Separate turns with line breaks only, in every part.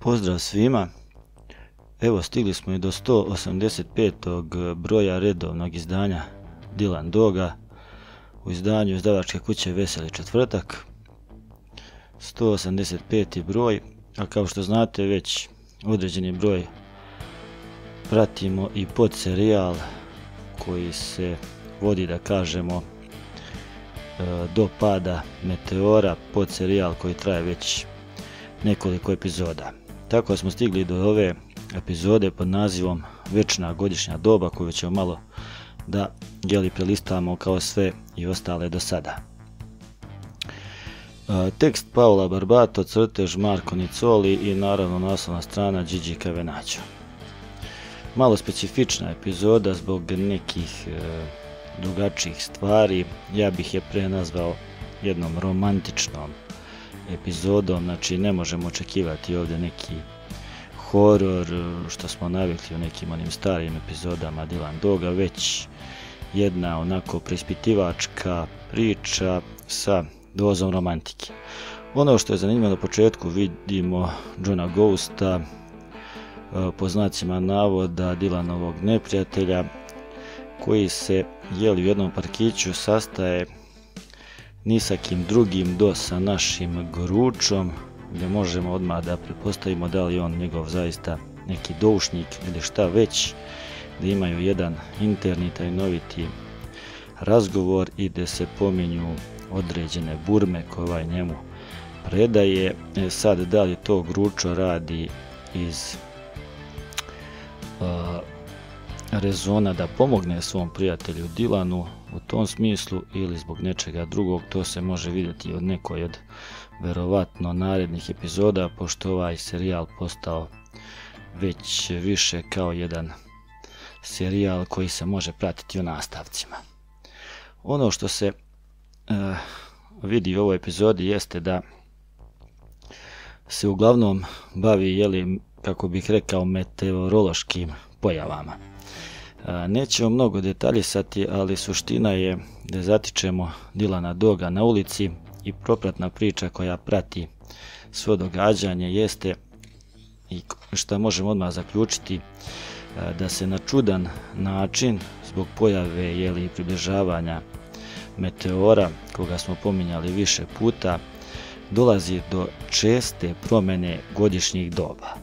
Pozdrav svima, evo stigli smo i do 185. broja redovnog izdanja Dylan Doga u izdanju izdavačke kuće Veseli četvrtak. 185. broj, a kao što znate već određeni broj pratimo i podserijal koji se vodi, da kažemo, do pada meteora, podserijal koji traje već nekoliko epizoda. Tako smo stigli do ove epizode pod nazivom Večna godišnja doba, koju ćemo malo da prelistamo kao sve i ostale do sada. Tekst Paola Barbato, crtež Marco Nizzoli i naravno naslovna strana Gigi Cavenaccio. Malo specifična epizoda zbog nekih drugačijih stvari. Ja bih je pre nazvao jednom romantičnom epizodom, znači ne možemo očekivati ovdje neki horor što smo navikli u nekim onim starim epizodama Dylan Doga, već jedna onako preispitivačka priča sa dozom romantike. Ono što je zanimljivo, na početku vidimo Johna Ghosta, po znacima navoda Dylanovog neprijatelja, koji se u jednom parkiću sastaje ni sa kim drugim do sa našim Goručom, gdje možemo odmah da pretpostavimo da li on njegov zaista neki doušnik ili šta već, gdje imaju jedan interni tajnoviti razgovor i gdje se pominju određene burme koje njemu predaje. Sad, da li to Gručo radi iz rezona da pomogne svom prijatelju Dylanu u tom smislu ili zbog nečega drugog, to se može vidjeti od nekoj od verovatno narednih epizoda, pošto ovaj serijal postao već više kao jedan serijal koji se može pratiti u nastavcima. Ono što se vidi u ovoj epizodi jeste da se uglavnom bavi, kako bih rekao, meteorološkim pojavama. Nećemo mnogo detaljisati, ali suština je da zatičemo Dylana Doga na ulici i propratna priča koja prati svo događanje jeste, i što možemo odmah zaključiti, da se na čudan način zbog pojave i približavanja meteora, koga smo pominjali više puta, dolazi do česte promjene godišnjih doba.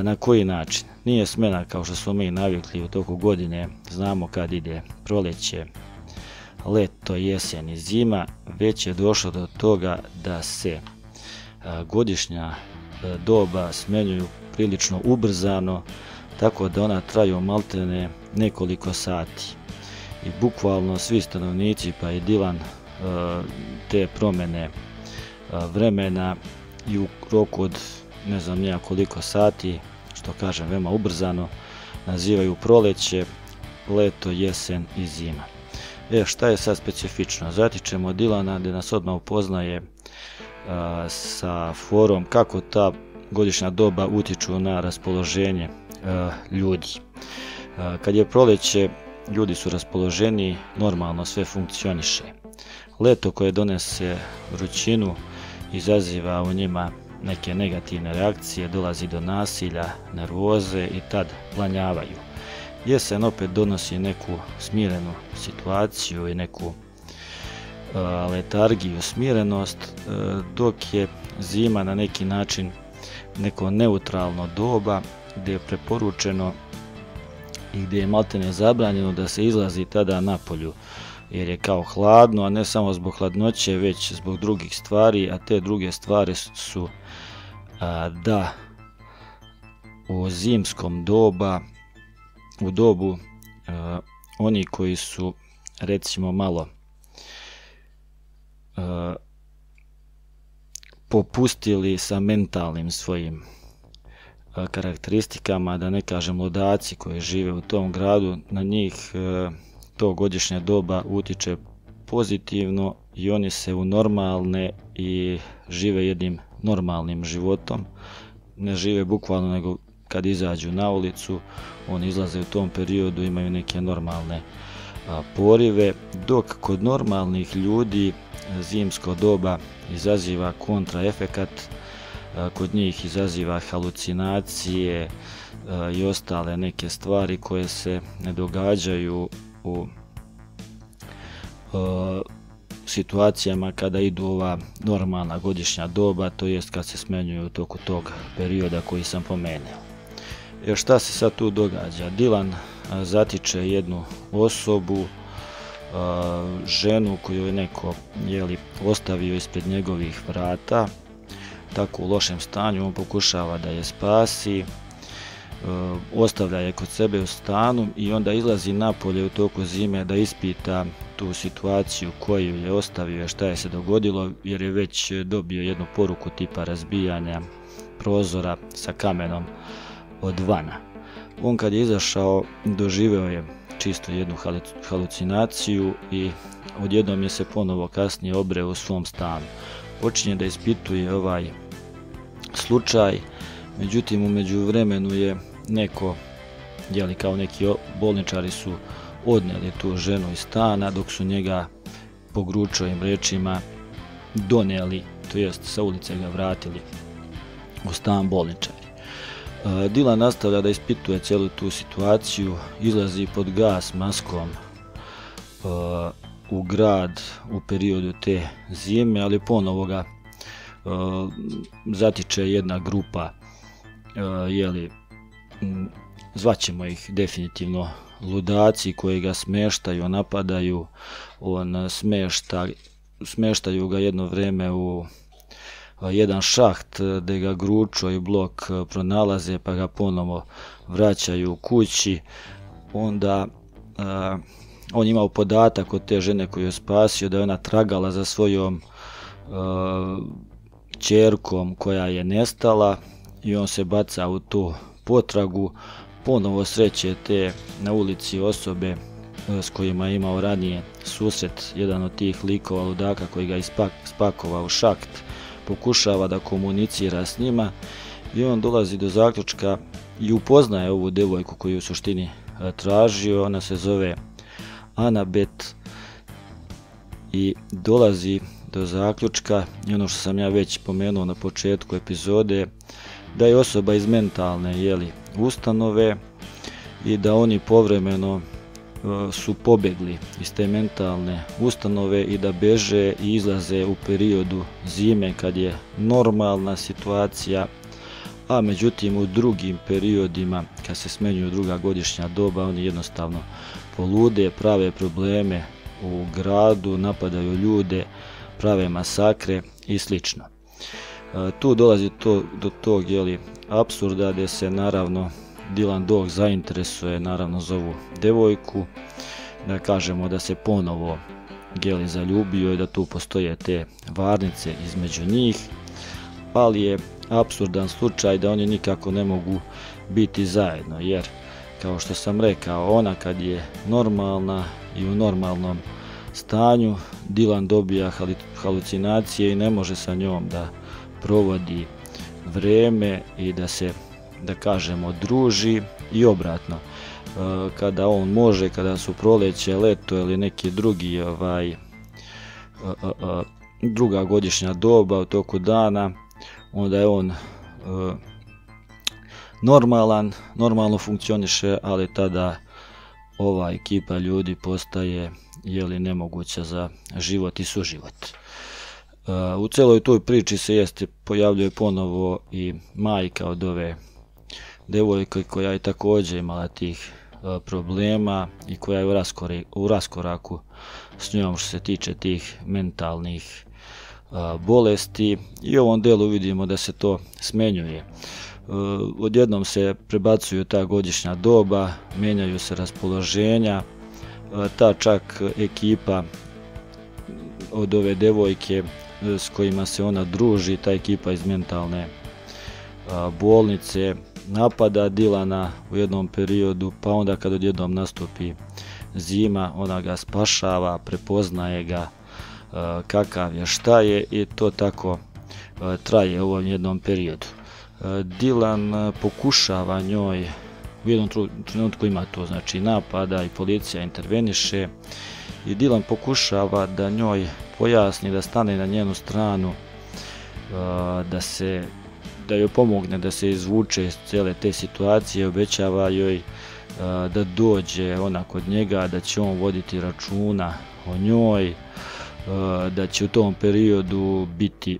Na koji način? Nije smjena kao što smo mi navikli u toku godine, znamo kad ide proljeće, leto, jesen i zima, već je došlo do toga da se godišnja doba smjenjuju prilično ubrzano, tako da ona traju maltene nekoliko sati. I bukvalno svi stanovnici, pa i Dylan, te promjene vremena i u roku od ne znam nija koliko sati, što kažem veoma ubrzano, nazivaju proljeće, leto, jesen i zima. Šta je sad specifično? Zatičemo Dylana gdje nas odmah upoznaje sa forom kako ta godišnja doba utiču na raspoloženje ljudi. Kad je proljeće, ljudi su raspoloženi, normalno sve funkcioniše. Leto koje donese vrućinu izaziva u njima neke negativne reakcije, dolazi do nasilja, nervoze i tad planjavaju. Jesen opet donosi neku smirenu situaciju i neku letargiju, smirenost, dok je zima na neki način neko neutralno doba gdje je preporučeno i gdje je maltene zabranjeno da se izlazi tada napolju, jer je kao hladno, a ne samo zbog hladnoće, već zbog drugih stvari, a te druge stvari su da u zimskom dobu oni koji su recimo malo popustili sa mentalnim svojim karakteristikama, da ne kažem ludaci koji žive u tom gradu, na njih to godišnja doba utiče pozitivno i oni se unormalne i žive jednim normalnim životom. Ne žive bukvalno, nego kad izađu na ulicu, oni izlaze u tom periodu, imaju neke normalne porive, dok kod normalnih ljudi zimsko doba izaziva kontraefekat, kod njih izaziva halucinacije i ostale neke stvari koje se ne događaju u situacijama kada idu ova normalna godišnja doba, to jest kad se smenjuju u toku tog perioda koji sam pomenuo. Jer šta se sad tu događa? Dylan zatiče jednu osobu, ženu koju je neko ostavio ispred njegovih vrata, tako u lošem stanju. On pokušava da je spasi, ostavlja je kod sebe u stanu i onda izlazi napolje u toku zime da ispita tu situaciju koju je ostavio, šta je se dogodilo, jer je već dobio jednu poruku tipa razbijanja prozora sa kamenom od vana. On kad je izašao doživeo je čisto jednu halucinaciju i odjednom je se ponovo kasnije obreo u svom stanu. Počinje da ispituje ovaj slučaj, međutim u međuvremenu je neko, kao neki bolničari su odnijeli tu ženu iz stana, dok su njega po Gručovim rečima donijeli, to jest sa ulice ga vratili u stan bolničari. Dylan nastavlja da ispituje cijelu tu situaciju, izlazi pod gas maskom u grad u periodu te zime, ali ponovo ga zatiče jedna grupa, zvaćemo ih definitivno ludaci koji ga smeštaju, napadaju. On smeštaju ga jedno vreme u jedan šaht gdje ga Gručo i Blok pronalaze, pa ga ponovo vraćaju kući. Onda on imao podatak od te žene koju je spasio da je ona tragala za svojom ćerkom koja je nestala i on se baca u tu potragu. Ponovo sreće te na ulici osobe s kojima je imao ranije susret, jedan od tih likova ludaka koji ga ispakovao u šakt, pokušava da komunicira s njima i on dolazi do zaključka i upoznaje ovu devojku koju u suštini tražio. Ona se zove Annabeth i dolazi do zaključka, i ono što sam ja već pomenuo na početku epizode, da je osoba iz mentalne ustanove i da oni povremeno su pobjegli iz te mentalne ustanove i da beže i izlaze u periodu zime kad je normalna situacija, a međutim u drugim periodima kad se smenjuju druga godišnja doba oni jednostavno polude, prave probleme u gradu, napadaju ljude, prave masakre i slično. Tu dolazi do tog apsurda gdje se naravno Dylan Dog zainteresuje naravno za ovu devojku, da kažemo da se ponovo zaljubio i da tu postoje te varnice između njih, ali je apsurdan slučaj da oni nikako ne mogu biti zajedno, jer kao što sam rekao, ona kad je normalna i u normalnom stanju, Dylan dobija halucinacije i ne može sa njom da provodi vreme i da se, da kažemo, druži, i obratno. Kada on može, kada su proleće, leto ili neki druga godišnja doba u toku dana, onda je on normalno funkcioniše, ali tada ova ekipa ljudi postaje nemoguća za život i suživot. U celoj toj priči se pojavljuje ponovo i majka od ove devojke koja je također imala tih problema i koja je u raskoraku s njom što se tiče tih mentalnih bolesti, i u ovom delu vidimo da se to smenjuje. Odjednom se prebacuju ta godišnja doba, menjaju se raspoloženja, ta čak ekipa od ove devojke s kojima se ona druži, ta ekipa iz mentalne bolnice napada Dylana u jednom periodu, pa onda kad odjednom nastupi zima, ona ga spašava, prepoznaje ga kakav je, šta je, i to tako traje u ovom jednom periodu. Dylan pokušava njoj, u jednom trenutku ima to napada i policija interveniše i Dylan pokušava da njoj pojasni, da stane na njenu stranu, da se da joj pomogne da se izvuče iz cijele te situacije, obećava joj da dođe ona kod njega, da će on voditi računa o njoj, da će u tom periodu biti,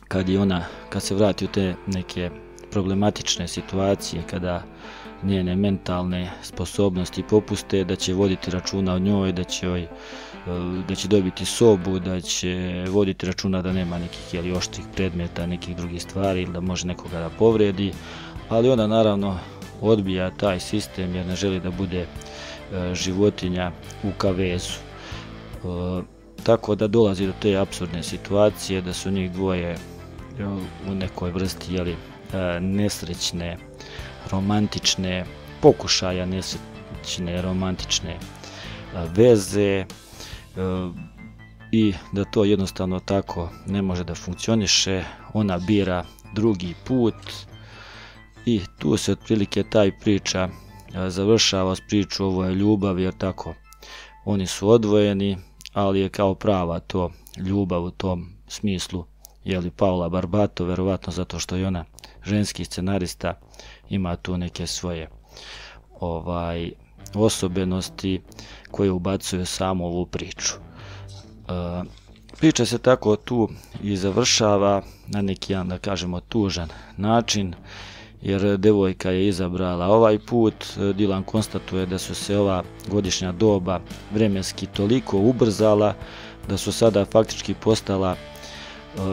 kad se vrati u te neke problematične situacije, kada njene mentalne sposobnosti popuste, da će voditi računa o njoj, da će dobiti sobu, da će voditi računa da nema nekih oštrih predmeta, nekih drugih stvari ili da može nekoga da povredi, ali ona naravno odbija taj sistem jer ne želi da bude životinja u kavezu. Tako da dolazi do te apsurdne situacije da su njih dvoje u nekoj vrsti nesrećne, romantične, pokušaja nesrećne, romantične veze i da to jednostavno tako ne može da funkcioniše. Ona bira drugi put i tu se otprilike taj priča završava s priču ovo je ljubav, jer tako oni su odvojeni, ali je kao prava to ljubav u tom smislu Paola Barbato, verovatno zato što je ona ženski scenarista, ima tu neke svoje osobenosti koje ubacuju samo ovu priču. Priča se tako tu i završava na neki, da kažemo, tužan način, jer devojka je izabrala ovaj put. Dylan konstatuje da su se ova godišnja doba vremenski toliko ubrzala da su sada faktički postala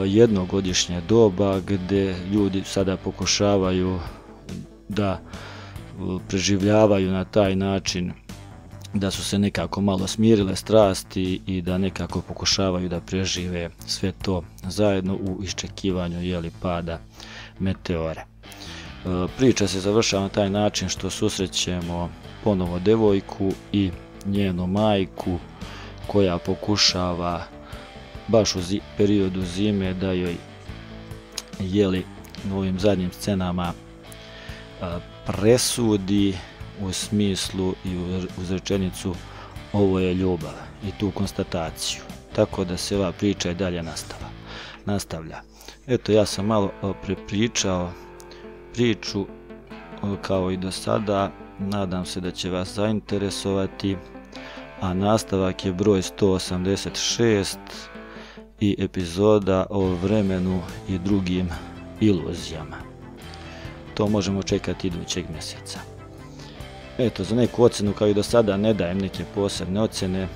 jednogodišnje doba, gdje ljudi sada pokušavaju da preživljavaju na taj način da su se nekako malo smirile strasti i da nekako pokušavaju da prežive sve to zajedno u iščekivanju pada meteora. Priča se završava na taj način što susrećemo ponovo devojku i njenu majku koja pokušava baš u periodu zime da joj u ovim zadnjim scenama presudi u smislu i uz rečenicu ovo je ljubav i tu konstataciju. Tako da se ova priča i dalje nastavlja. Eto, ja sam malo prepričao priču kao i do sada. Nadam se da će vas zainteresovati, a nastavak je broj 186 i epizoda o vremenu i drugim iluzijama. To možemo čekati idućeg mjeseca. Eto, za neku ocjenu kao i do sada ne dajem neke posebne ocjene.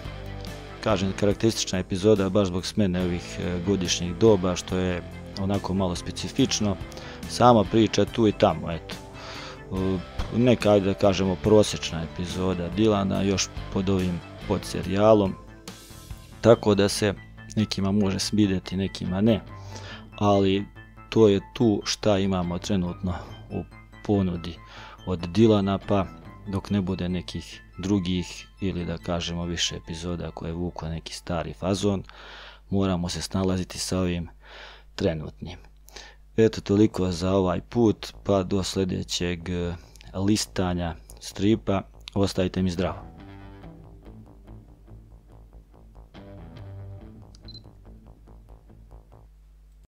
Kažem, karakteristična epizoda baš zbog smjene ovih godišnjih doba, što je onako malo specifično. Sama priča tu i tamo, eto. Neka, da kažemo, prosječna epizoda Dylana, još pod ovim podserijalom. Tako da se nekima može svidjeti, nekima ne. Ali to je tu šta imamo trenutno u ponudi od Dylana, pa dok ne bude nekih drugih ili da kažemo više epizoda koje vuku neki stari fazon, moramo se snalaziti sa ovim trenutnim. Eto, toliko za ovaj put, pa do sljedećeg listanja stripa. Ostajte mi zdravo.